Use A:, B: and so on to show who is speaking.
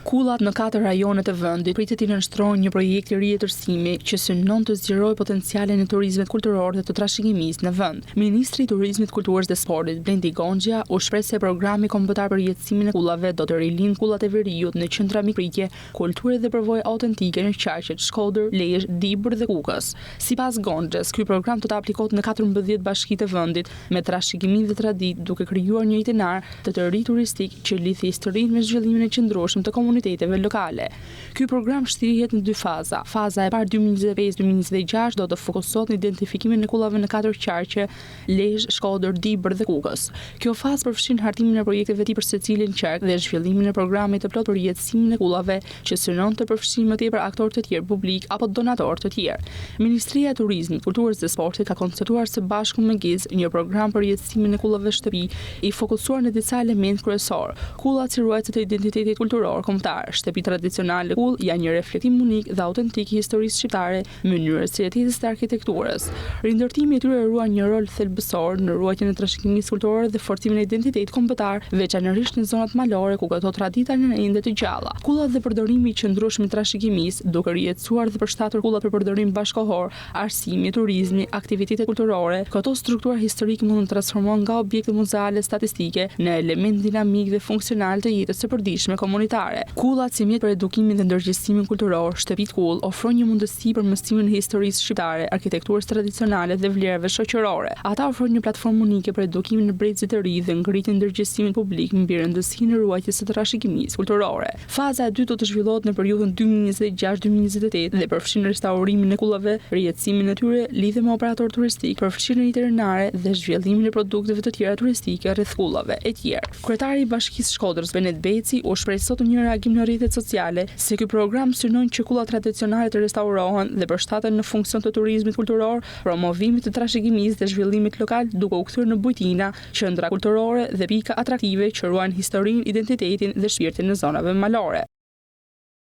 A: Kullat në 4 rajone të vendit pritet të nënshtrojnë një projekt i rijetërsimi që synon të zgjerojë potencialin e turizmit kulturor dhe të trashëgimisë në vend. Ministri i Turizmit, Kulturës dhe Sportit, Blendi Gonxha, u shpreh se programi kombëtar për rijetësimin e kullave do të rilind kullat e Veriut në qendra mikpritje, kulture dhe përvojë autentike në qarqet Shkodër, Lezhë, Dibër dhe Kukës. Sipas Gonxhës, ky program do të aplikohet në 14 bashki të vendit me trashëgimi dhe traditë, duke krijuar një itinerar të ri turistik që lidh historinë me zhvillimin e qëndrueshëm të komuniteteve lokale. Ky program shtrihet në 2 faza. Faza e parë 2025-2026 do të fokusohet në identifikimin e kullave në 4 qarqe: Lezhë, Shkodër, Dibër dhe Kukës. Kjo fazë përfshin hartimin e projekteve të tij për secilin qark dhe zhvillimin e programit të plotë për rijetësimin e kullave, që synon të përfshijë më tepër aktorë të tjerë publik apo donatorë të tjerë. Ministria e Turizmit, Kulturës dhe Sportit ka konceptuar së bashku me GIZ një program për rijetësimin e kullave shtëpi i fokusuar në disa elementë kryesor. Kullat si ruajtësit të identitetit kulturor kombëtar, shtëpi tradicionale kull janë një reflektim unik dhe autentik i historisë shqiptare, mënyrës së jetesës dhe arkitekturës. Rindërtimi i tyre ruan një rol thelbësor në ruajtjen e trashëgimisë kulturore dhe forcimin e identitetit kombëtar, veçanërisht në zonat malore ku këto tradita janë ende të gjalla. Kullat dhe përdorimi i qëndrueshëm i trashëgimisë, duke rijetësuar dhe përshtatur kullat për përdorim bashkëkohor, arsimi, turizmi, aktivitete kulturore, këto struktura historike mund të transformohen nga objekte muzeale statistike në element dinamik dhe funksional të jetës së përditshme komunitare. Kullat si mjet për edukimin dhe ndërgjegjësimin kulturor, shtëpitë kull ofrojnë një mundësi për mësimin e historisë shqiptare, arkitekturës tradicionale dhe vlerave shoqërore. Ata ofrojnë një platformë unike për edukimin në brezit të ri dhe ngritjen e ndërgjegjësimit publik mbi rëndësinë e ruajtjes së trashëgimisë kulturore. Faza e dytë do të zhvillohet në periudhën 2026-2028 dhe përfshin restaurimin e kullave, rijetësimin e tyre, lidhje me operator turistik, përfshirjen itinerare dhe zhvillimin e produkteve të tjera turistike rreth kullave e tjerë. Kryetari i Bashkisë Shkodrës, Venet Beci, u shpreh sot në një reagim në rrjetet sociale se ky program synon që kullat tradicionale të restaurohen dhe përshtaten në funksion të turizmit kulturor, promovimit të trashëgimisë dhe zhvillimit lokal, duke u kthyer në bujtina, qendra kulturore dhe pika atraktive që ruajnë historinë, identitetin dhe shpirtin në zonave malore.